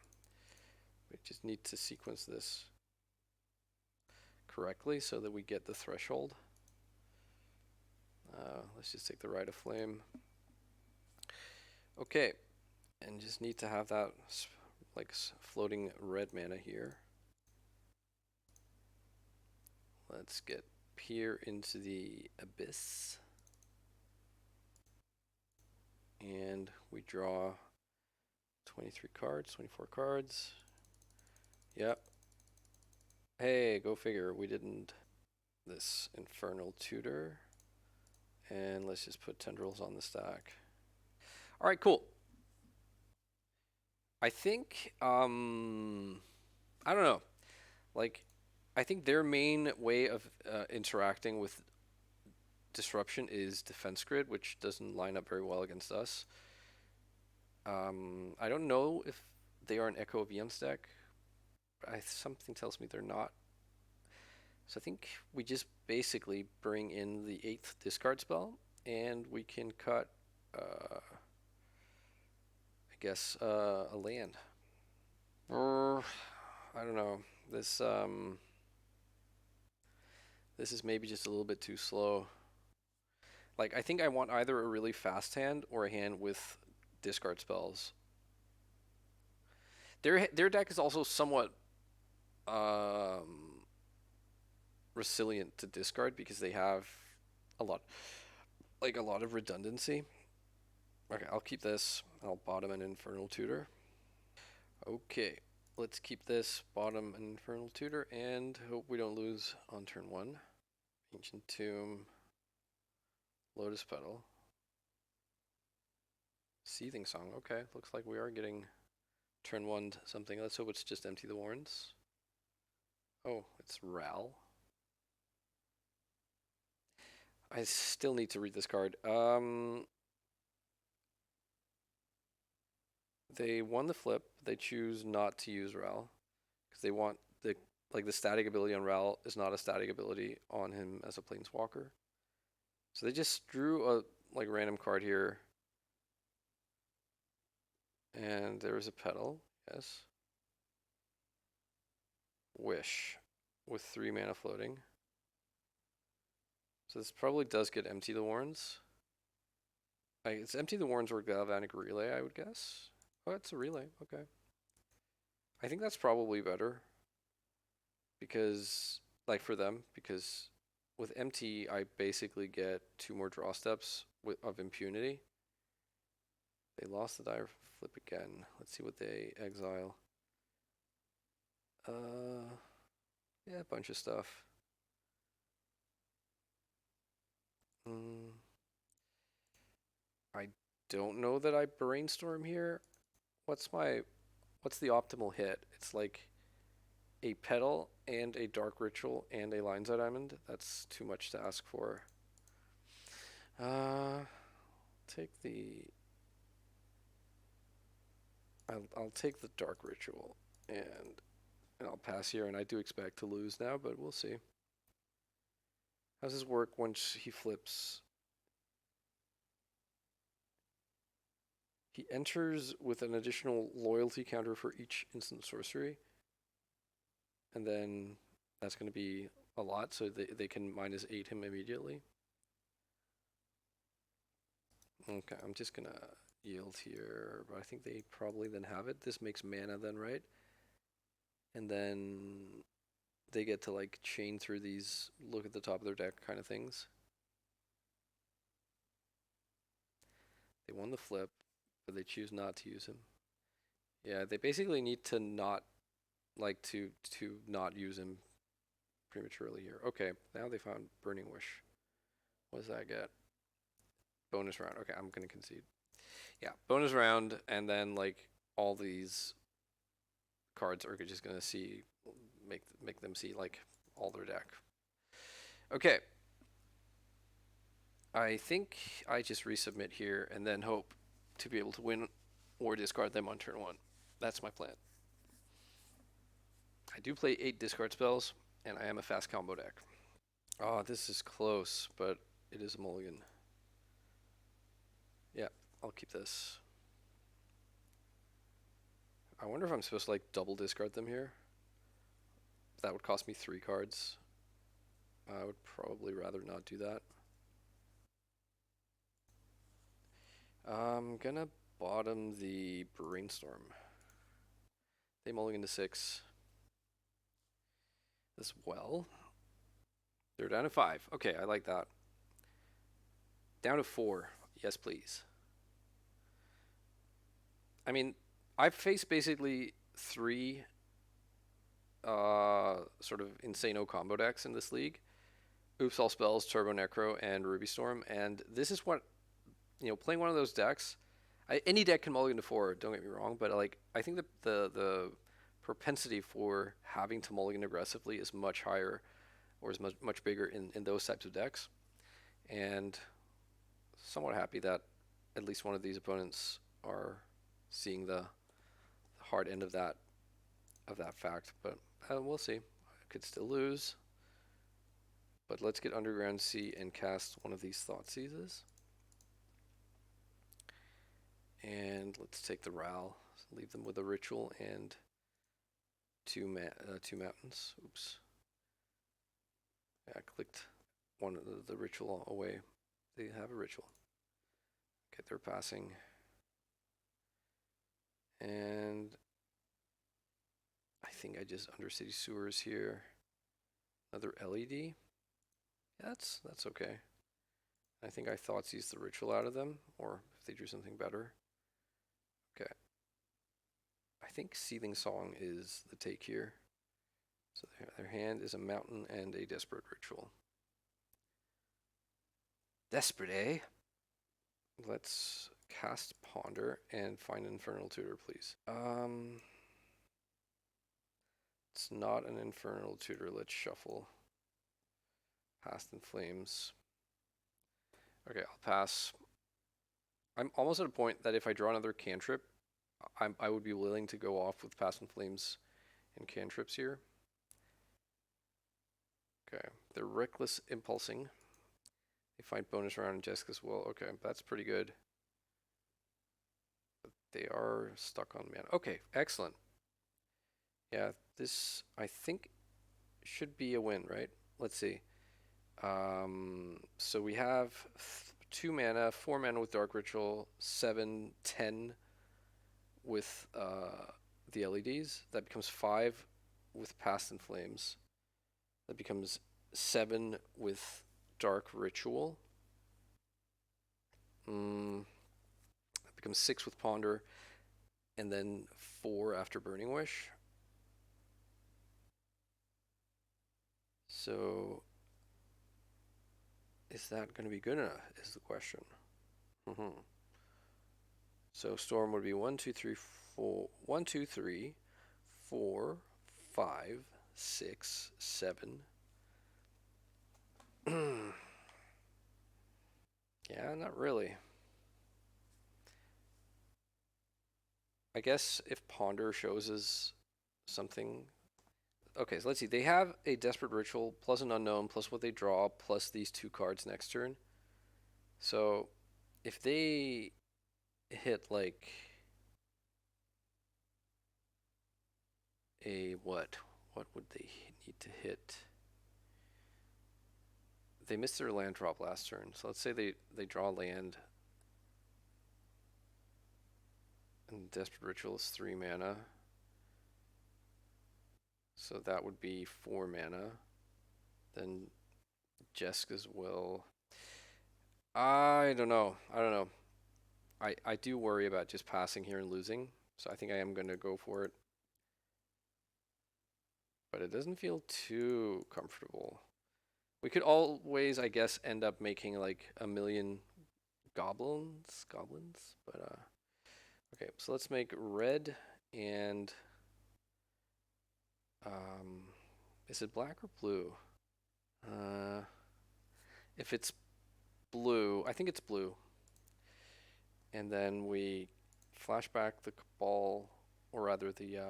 We just need to sequence this correctly so that we get the threshold. Let's just take the Rite of Flame. Okay, and just need to have that like floating red mana here. Let's get Peer into the Abyss. And we draw 23 cards, 24 cards. Yep. Hey, go figure, we didn't. This Infernal Tutor. And let's just put Tendrils on the stack. Alright, cool. I think, I don't know. Like, I think their main way of interacting with Disruption is Defense Grid, which doesn't line up very well against us. I don't know if they are an Echo of Eon's deck. Something tells me they're not. So I think we just basically bring in the 8th discard spell, and we can cut, I guess, a land. Or I don't know. This this is maybe just a little bit too slow. Like I think I want either a really fast hand or a hand with discard spells. Their deck is also somewhat um, resilient to discard because they have a lot, like a lot of redundancy. Okay, I'll keep this. I'll bottom an Infernal Tutor. Okay, let's keep this bottom an Infernal Tutor and hope we don't lose on turn 1. Ancient Tomb, Lotus Petal, Seething Song. Okay, looks like we are getting turn 1 something. Let's hope it's just Empty the Warrens. Oh, it's Ral. I still need to read this card. They won the flip. They choose not to use Ral because they want the static ability on Ral is not a static ability on him as a planeswalker. So they just drew a random card here, and there's a petal. Yes. Wish with 3 mana floating. So this probably does get Empty the Warrens. It's Empty the Warrens or Galvanic Relay, I would guess. Oh, it's a relay. Okay. I think that's probably better because, for them, because with Empty, I basically get 2 more draw steps of impunity. They lost the dire flip again. Let's see what they exile. Yeah, a bunch of stuff. I don't know that I brainstorm here. What's the optimal hit? It's like a petal and a dark ritual and a lion's eye diamond. That's too much to ask for. Take the. I'll take the dark ritual and I'll pass here. And I do expect to lose now, but we'll see. How does this work once he flips? He enters with an additional loyalty counter for each instant sorcery. And then that's going to be a lot, so they can -8 him immediately. Okay, I'm just going to yield here, but I think they probably then have it. This makes mana then, right? And then they get to chain through these, look at the top of their deck kind of things. They won the flip, but they choose not to use him. Yeah, they basically need to not to not use him prematurely here. Okay, now they found Burning Wish. What does that get? Bonus round. Okay, I'm gonna concede. Yeah, bonus round, and then all these cards are just gonna make them see all their deck. Okay. I think I just resubmit here and then hope to be able to win or discard them on turn 1. That's my plan. I do play 8 discard spells, and I am a fast combo deck. Oh, this is close, but it is a mulligan. Yeah, I'll keep this. I wonder if I'm supposed to double discard them here. That would cost me 3 cards. I would probably rather not do that. I'm gonna bottom the Brainstorm. They mulligan to 6 as well. They're down to 5. Okay, I like that. Down to 4. Yes, please. I mean, I've faced basically 3 sort of insano combo decks in this league. Oops All Spells, Turbo Necro, and Ruby Storm, and this is what, playing one of those decks, any deck can mulligan to 4, don't get me wrong, but I think the propensity for having to mulligan aggressively is much higher, or is much bigger in those types of decks, and somewhat happy that at least one of these opponents are seeing the hard end of that of that fact, but we'll see. I could still lose. But let's get Underground Sea and cast one of these Thoughtseizes. And let's take the Ral. Leave them with a ritual and two mountains. Oops. Yeah, I clicked one of the ritual away. They have a ritual. Okay, they're passing. And I think I just Undercity Sewers here. Another LED. Yeah, that's okay. I think I Thoughtseize the ritual out of them, or if they drew something better. Okay. I think Seething Song is the take here. So their hand is a mountain and a Desperate Ritual. Desperate, eh? Let's cast Ponder and find Infernal Tutor, please. It's not an Infernal Tutor. Let's shuffle. Past in Flames. Okay, I'll pass. I'm almost at a point that if I draw another cantrip, I would be willing to go off with Past in Flames and cantrips here. Okay, they're Reckless Impulsing. They find bonus round in Jesk as well. Okay, that's pretty good. But they are stuck on mana. Okay, excellent. Yeah, this I think should be a win, right? Let's see. So we have 2 mana, 4 mana with Dark Ritual, 7, 10 with the LEDs. That becomes 5 with Past in Flames. That becomes 7 with Dark Ritual. That becomes 6 with Ponder, and then 4 after Burning Wish. So is that going to be good enough is the question. So Storm would be 1, 2, 3, 4, 1, 2, 3, 4, 5, 6, 7. Yeah, not really. I guess if Ponder shows us something. Okay, so let's see. They have a Desperate Ritual plus an Unknown plus what they draw plus these 2 cards next turn. So if they hit like a what? What would they need to hit? They missed their land drop last turn. So let's say they draw land. And Desperate Ritual is 3 mana. So that would be 4 mana. Then Jesk as well. I don't know. I do worry about just passing here and losing. So I think I am going to go for it. But it doesn't feel too comfortable. We could always, I guess, end up making like a million goblins. But okay, so let's make red and is it black or blue? If it's blue, I think it's blue. And then we flash back the Cabal, or rather the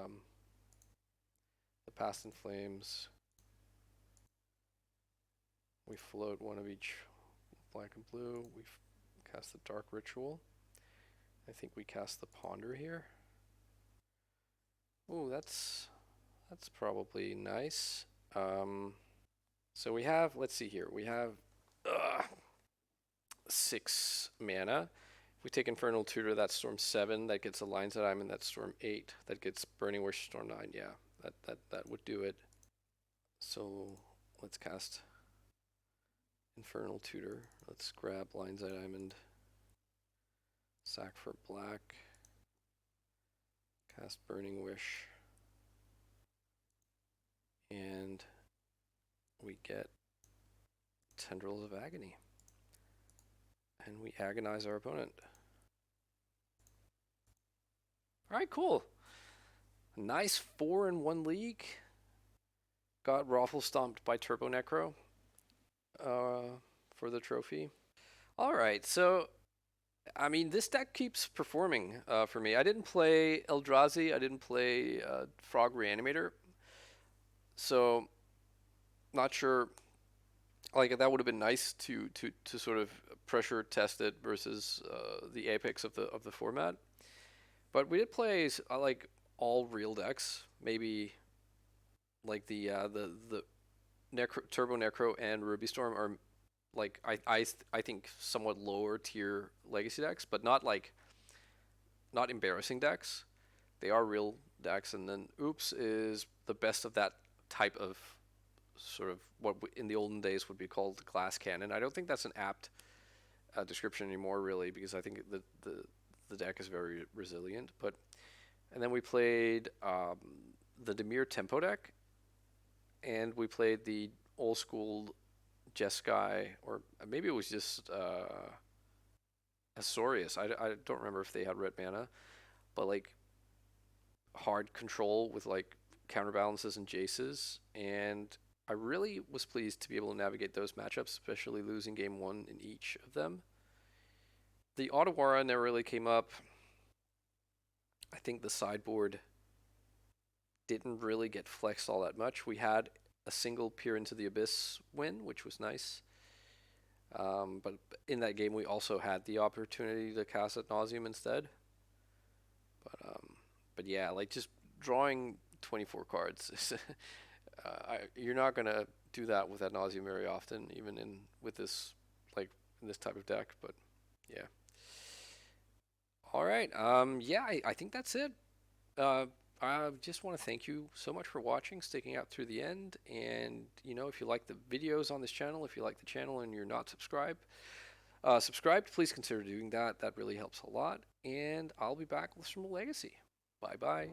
Past in Flames. We float one of each, black and blue. We cast the Dark Ritual. I think we cast the Ponder here. Ooh, that's probably nice. So we have, let's see here, we have 6 mana. If we take Infernal Tutor, that's Storm 7. That gets a Lion's Diamond. That's Storm 8. That gets Burning Wish, Storm 9. Yeah, that would do it. So let's cast Infernal Tutor. Let's grab Lion's Diamond. Sack for black. Cast Burning Wish. And we get Tendrils of Agony. And we agonize our opponent. Alright, cool. Nice 4-in-1 league. Got Raffle stomped by Turbo Necro for the trophy. Alright, so I mean, this deck keeps performing for me. I didn't play Eldrazi. I didn't play Frog Reanimator, so not sure. Like that would have been nice to sort of pressure test it versus the apex of the format. But we did play like all real decks. Maybe like the Turbo Necro and Ruby Storm are like I think somewhat lower tier legacy decks, but not embarrassing decks. They are real decks, and then Oops is the best of that type of sort of what in the olden days would be called glass cannon. I don't think that's an apt description anymore, really, because I think the deck is very resilient. But and then we played the Demir Tempo deck, and we played the old school Jeskai, or maybe it was just Azorius. I don't remember if they had red mana, but like hard control with like counterbalances and Jaces, and I really was pleased to be able to navigate those matchups, especially losing game one in each of them. The Otawara never really came up. I think the sideboard didn't really get flexed all that much. We had a single Peer into the Abyss win, which was nice. But in that game, we also had the opportunity to cast Ad Nauseam instead. But yeah, like just drawing 24 cards, you're not gonna do that with Ad Nauseam very often, even in with this like in this type of deck. But yeah, all right. Yeah, I think that's it. Uh, I just want to thank you so much for watching, sticking out through the end. And if you like the videos on this channel, if you like the channel and you're not subscribed, please consider doing that. That really helps a lot. And I'll be back with some Legacy. Bye bye.